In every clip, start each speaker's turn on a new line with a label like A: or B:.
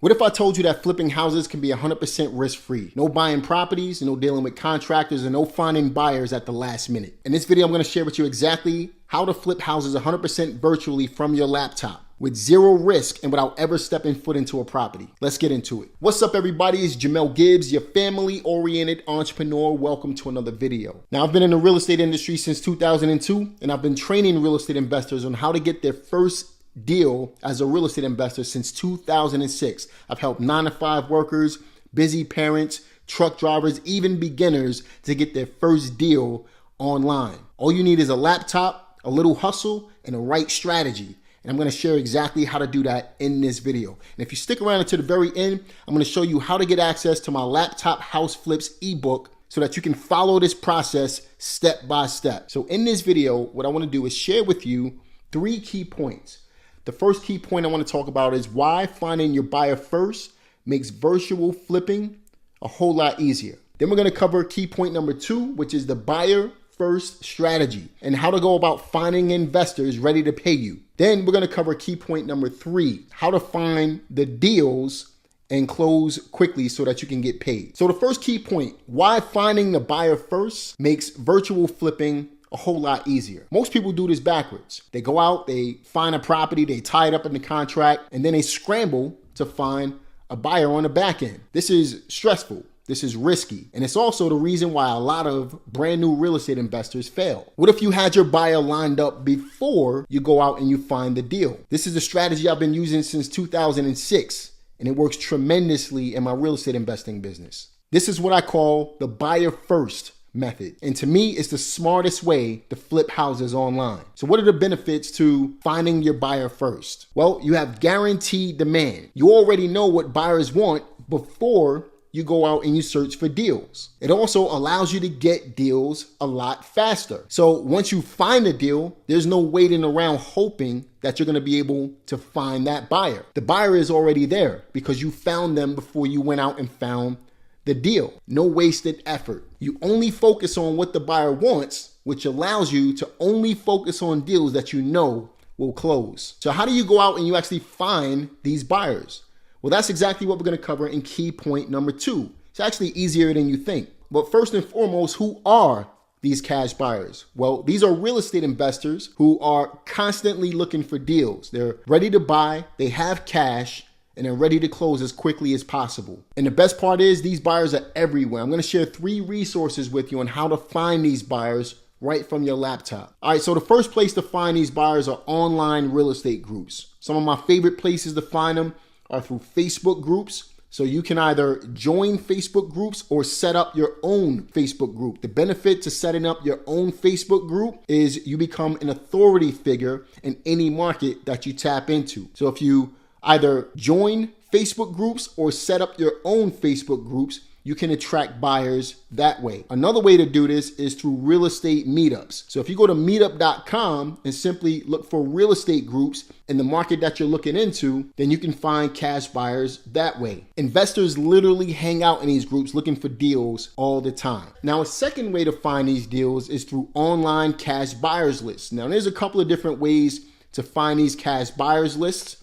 A: What if I told you that flipping houses can be 100% risk-free? No buying properties, no dealing with contractors, and no finding buyers at the last minute. In this video, I'm going to share with you exactly how to flip houses 100% virtually from your laptop with zero risk and without ever stepping foot into a property. Let's get into it. What's up, everybody? It's Jamel Gibbs, your family-oriented entrepreneur. Welcome to another video. Now, I've been in the real estate industry since 2002, and I've been training real estate investors on how to get their first deal as a real estate investor since 2006. I've helped 9-to-5 workers, busy parents, truck drivers, even beginners to get their first deal online. All you need is a laptop, a little hustle, and the right strategy. And I'm going to share exactly how to do that in this video. And if you stick around until the very end, I'm going to show you how to get access to my Laptop House Flips ebook so that you can follow this process step by step. So in this video, what I want to do is share with you 3 key points. The first key point I want to talk about is why finding your buyer first makes virtual flipping a whole lot easier. Then we're going to cover key point number 2, which is the buyer first strategy and how to go about finding investors ready to pay you. Then we're going to cover key point number 3, how to find the deals and close quickly so that you can get paid. So the first key point, why finding the buyer first makes virtual flipping a whole lot easier. Most people do this backwards. They go out, they find a property, they tie it up in the contract, and then they scramble to find a buyer on the back end. This is stressful. This is risky. And it's also the reason why a lot of brand new real estate investors fail. What if you had your buyer lined up before you go out and you find the deal? This is a strategy I've been using since 2006, and it works tremendously in my real estate investing business. This is what I call the buyer first method. And to me, it's the smartest way to flip houses online. So what are the benefits to finding your buyer first? Well, you have guaranteed demand. You already know what buyers want before you go out and you search for deals. It also allows you to get deals a lot faster. So once you find a deal, there's no waiting around hoping that you're going to be able to find that buyer. The buyer is already there because you found them before you went out and found the deal. No wasted effort. You only focus on what the buyer wants, which allows you to only focus on deals that you know will close. So how do you go out and you actually find these buyers? Well, that's exactly what we're going to cover in key point number 2. It's actually easier than you think. But first and foremost, who are these cash buyers? Well, these are real estate investors who are constantly looking for deals. They're ready to buy, they have cash, and they're ready to close as quickly as possible. And the best part is these buyers are everywhere. I'm going to share 3 resources with you on how to find these buyers right from your laptop. All right, so the first place to find these buyers are online real estate groups. Some of my favorite places to find them are through Facebook groups. So you can either join Facebook groups or set up your own Facebook group. The benefit to setting up your own Facebook group is you become an authority figure in any market that you tap into. So if you either join Facebook groups or set up your own Facebook groups, you can attract buyers that way. Another way to do this is through real estate meetups. So if you go to meetup.com and simply look for real estate groups in the market that you're looking into, then you can find cash buyers that way. Investors literally hang out in these groups looking for deals all the time. Now, a second way to find these deals is through online cash buyers lists. Now, there's a couple of different ways to find these cash buyers lists.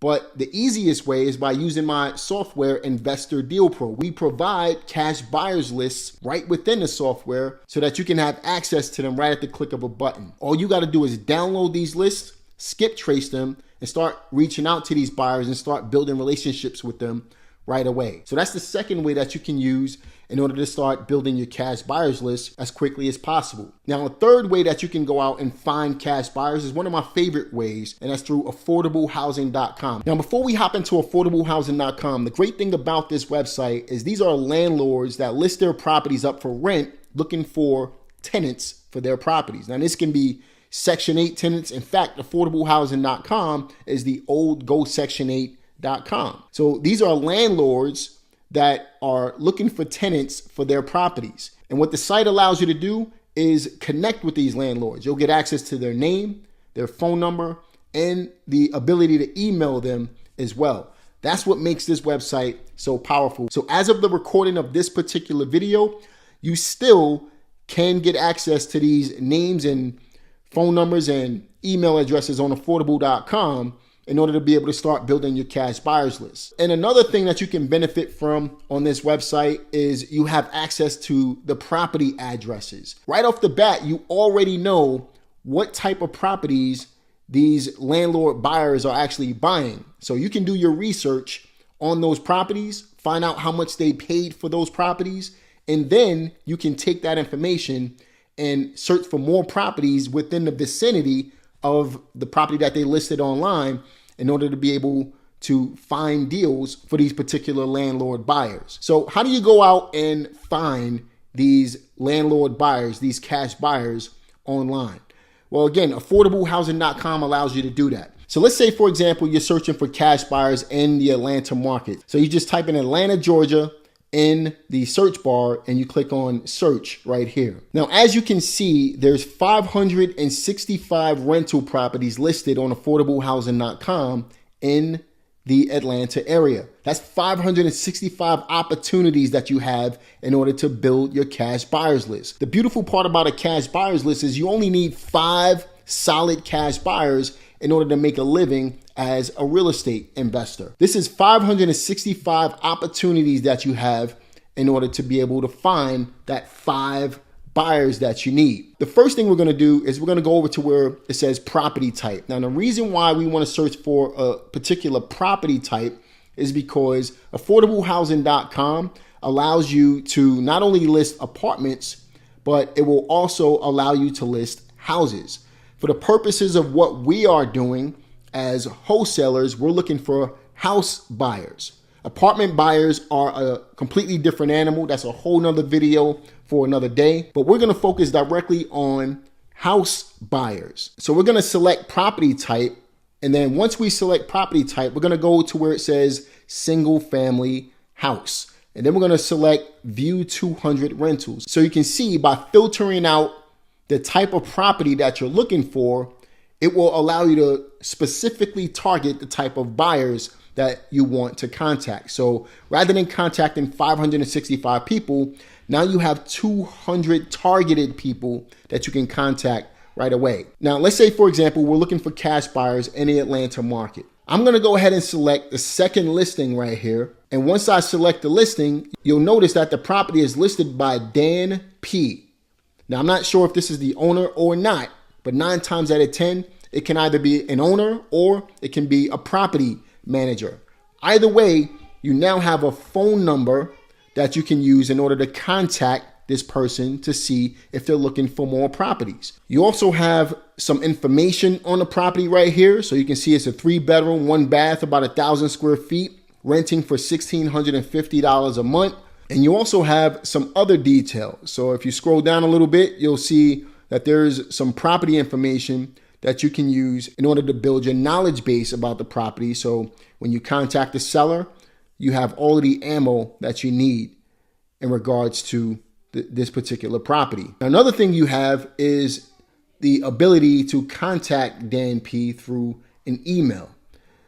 A: But the easiest way is by using my software, Investor Deal Pro. We provide cash buyers lists right within the software so that you can have access to them right at the click of a button. All you got to do is download these lists, skip trace them, and start reaching out to these buyers and start building relationships with them right away. So that's the second way that you can use in order to start building your cash buyers list as quickly as possible. Now, a third way that you can go out and find cash buyers is one of my favorite ways, and that's through affordablehousing.com. Now, before we hop into affordablehousing.com, the great thing about this website is these are landlords that list their properties up for rent looking for tenants for their properties. Now, this can be Section 8 tenants. In fact, affordablehousing.com is the old Go Section 8.com. So these are landlords that are looking for tenants for their properties. And what the site allows you to do is connect with these landlords. You'll get access to their name, their phone number, and the ability to email them as well. That's what makes this website so powerful. So as of the recording of this particular video, you still can get access to these names and phone numbers and email addresses on affordable.com in order to be able to start building your cash buyers list. And another thing that you can benefit from on this website is you have access to the property addresses. Right off the bat, you already know what type of properties these landlord buyers are actually buying. So you can do your research on those properties, find out how much they paid for those properties, and then you can take that information and search for more properties within the vicinity of the property that they listed online in order to be able to find deals for these particular landlord buyers. So how do you go out and find these landlord buyers, these cash buyers online? Well, again, affordablehousing.com allows you to do that. So let's say, for example, you're searching for cash buyers in the Atlanta market. So you just type in Atlanta, Georgia in the search bar and you click on search right here. Now, as you can see, there's 565 rental properties listed on affordablehousing.com in the Atlanta area. That's 565 opportunities that you have in order to build your cash buyers list. The beautiful part about a cash buyers list is you only need 5 solid cash buyers in order to make a living as a real estate investor. This is 565 opportunities that you have in order to be able to find that 5 buyers that you need. The first thing we're going to do is we're going to go over to where it says property type. Now, the reason why we want to search for a particular property type is because affordablehousing.com allows you to not only list apartments, but it will also allow you to list houses. For the purposes of what we are doing as wholesalers, we're looking for house buyers. Apartment buyers are a completely different animal. That's a whole nother video for another day, but we're going to focus directly on house buyers. So we're going to select property type. And then once we select property type, we're going to go to where it says single family house. And then we're going to select view 200 rentals. So you can see by filtering out the type of property that you're looking for, it will allow you to specifically target the type of buyers that you want to contact. So rather than contacting 565 people, now you have 200 targeted people that you can contact right away. Now, let's say, for example, we're looking for cash buyers in the Atlanta market. I'm going to go ahead and select the second listing right here. And once I select the listing, you'll notice that the property is listed by Dan P. Now, I'm not sure if this is the owner or not, but 9 times out of 10, it can either be an owner or it can be a property manager. Either way, you now have a phone number that you can use in order to contact this person to see if they're looking for more properties. You also have some information on the property right here. So you can see it's a 3-bedroom, 1 bath, about 1,000 square feet, renting for $1,650 a month. And you also have some other details. So if you scroll down a little bit, you'll see that there's some property information that you can use in order to build your knowledge base about the property. So when you contact the seller, you have all of the ammo that you need in regards to this particular property. Another thing you have is the ability to contact Dan P through an email.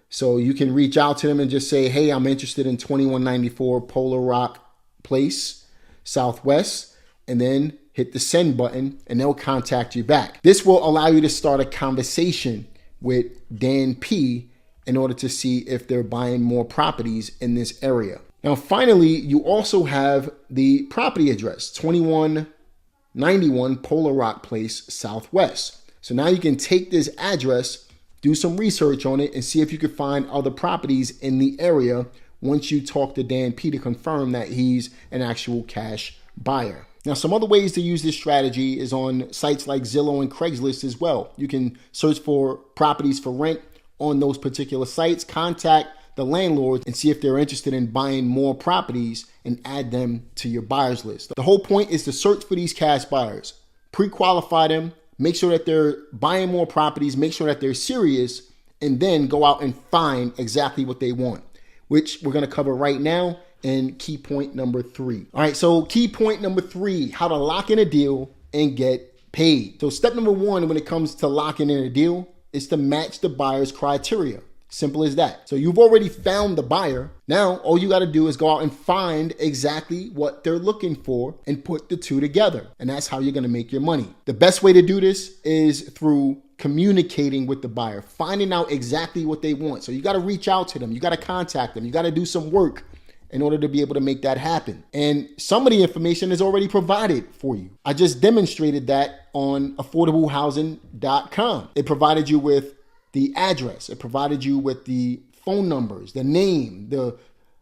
A: So you can reach out to them and just say, hey, I'm interested in 2194 Polar Rock Place, Southwest, and then hit the send button and they'll contact you back. This will allow you to start a conversation with Dan P in order to see if they're buying more properties in this area. Now, finally, you also have the property address, 2191 Polar Rock Place, Southwest. So now you can take this address, do some research on it, and see if you can find other properties in the area once you talk to Dan P to confirm that he's an actual cash buyer. Now, some other ways to use this strategy is on sites like Zillow and Craigslist as well. You can search for properties for rent on those particular sites, contact the landlords and see if they're interested in buying more properties and add them to your buyers list. The whole point is to search for these cash buyers, pre-qualify them, make sure that they're buying more properties, make sure that they're serious, and then go out and find exactly what they want, which we're going to cover right now in key point number 3. All right, so key point number 3, how to lock in a deal and get paid. So step number 1 when it comes to locking in a deal is to match the buyer's criteria. Simple as that. So you've already found the buyer. Now, all you got to do is go out and find exactly what they're looking for and put the two together. And that's how you're going to make your money. The best way to do this is through communicating with the buyer, finding out exactly what they want. So you got to reach out to them. You got to contact them. You got to do some work in order to be able to make that happen. And some of the information is already provided for you. I just demonstrated that on affordablehousing.com. It provided you with the address. It provided you with the phone numbers, the name, the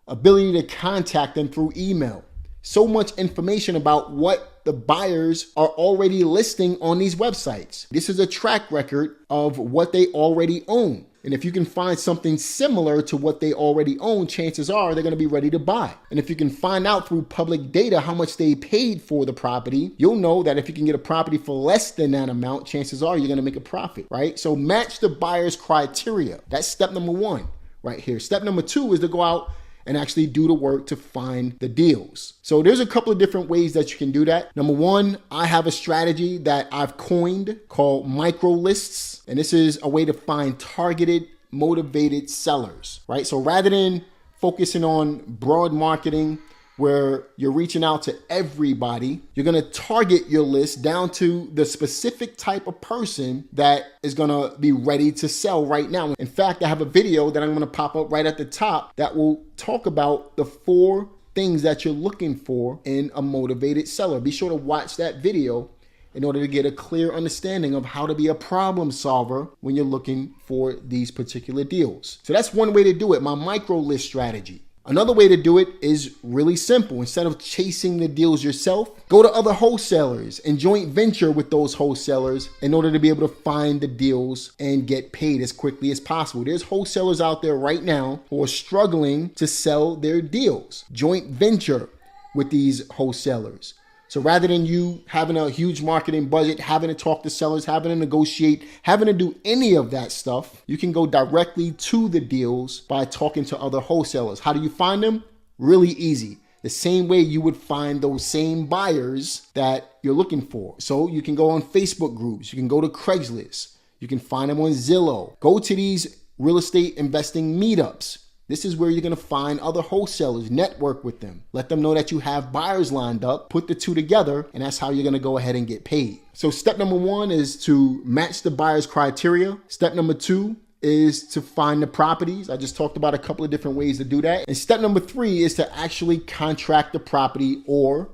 A: ability to contact them through email. So much information about what the buyers are already listing on these websites. This is a track record of what they already own. And if you can find something similar to what they already own, chances are they're going to be ready to buy. And if you can find out through public data how much they paid for the property, you'll know that if you can get a property for less than that amount, chances are you're going to make a profit, right? So match the buyer's criteria. That's step number one right here. Step number two is to go out and actually do the work to find the deals. So there's a couple of different ways that you can do that. Number one, I have a strategy that I've coined called micro lists. And this is a way to find targeted, motivated sellers, right? So rather than focusing on broad marketing where you're reaching out to everybody, you're going to target your list down to the specific type of person that is going to be ready to sell right now. In fact, I have a video that I'm going to pop up right at the top that will talk about the 4 things that you're looking for in a motivated seller. Be sure to watch that video in order to get a clear understanding of how to be a problem solver when you're looking for these particular deals. So that's one way to do it, my micro list strategy. Another way to do it is really simple. Instead of chasing the deals yourself, go to other wholesalers and joint venture with those wholesalers in order to be able to find the deals and get paid as quickly as possible. There's wholesalers out there right now who are struggling to sell their deals. Joint venture with these wholesalers. So rather than you having a huge marketing budget, having to talk to sellers, having to negotiate, having to do any of that stuff, you can go directly to the deals by talking to other wholesalers. How do you find them? Really easy. The same way you would find those same buyers that you're looking for. So you can go on Facebook groups. You can go to Craigslist. You can find them on Zillow. Go to these real estate investing meetups. This is where you're going to find other wholesalers, network with them, let them know that you have buyers lined up, put the two together, and that's how you're going to go ahead and get paid. So step number one is to match the buyer's criteria. Step number two is to find the properties. I just talked about a couple of different ways to do that. And step number three is to actually contract the property or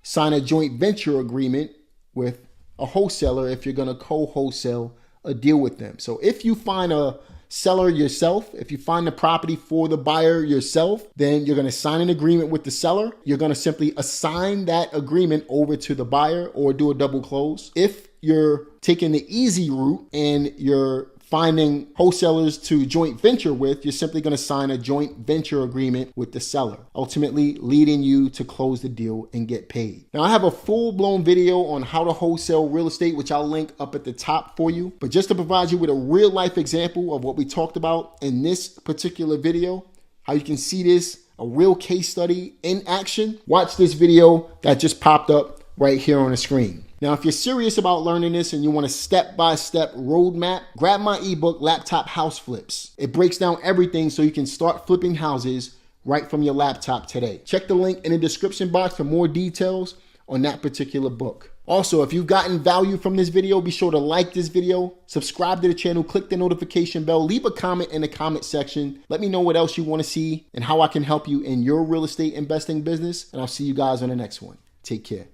A: sign a joint venture agreement with a wholesaler if you're going to co-wholesale a deal with them. So if you find a seller yourself, if you find the property for the buyer yourself, then you're going to sign an agreement with the seller. You're going to simply assign that agreement over to the buyer or do a double close. If you're taking the easy route and you're finding wholesalers to joint venture with, you're simply going to sign a joint venture agreement with the seller, ultimately leading you to close the deal and get paid. Now, I have a full-blown video on how to wholesale real estate, which I'll link up at the top for you. But just to provide you with a real-life example of what we talked about in this particular video, how you can see this, a real case study in action, watch this video that just popped up right here on the screen. Now, if you're serious about learning this and you want a step-by-step roadmap, grab my ebook, Laptop House Flips. It breaks down everything so you can start flipping houses right from your laptop today. Check the link in the description box for more details on that particular book. Also, if you've gotten value from this video, be sure to like this video, subscribe to the channel, click the notification bell, leave a comment in the comment section. Let me know what else you want to see and how I can help you in your real estate investing business. And I'll see you guys on the next one. Take care.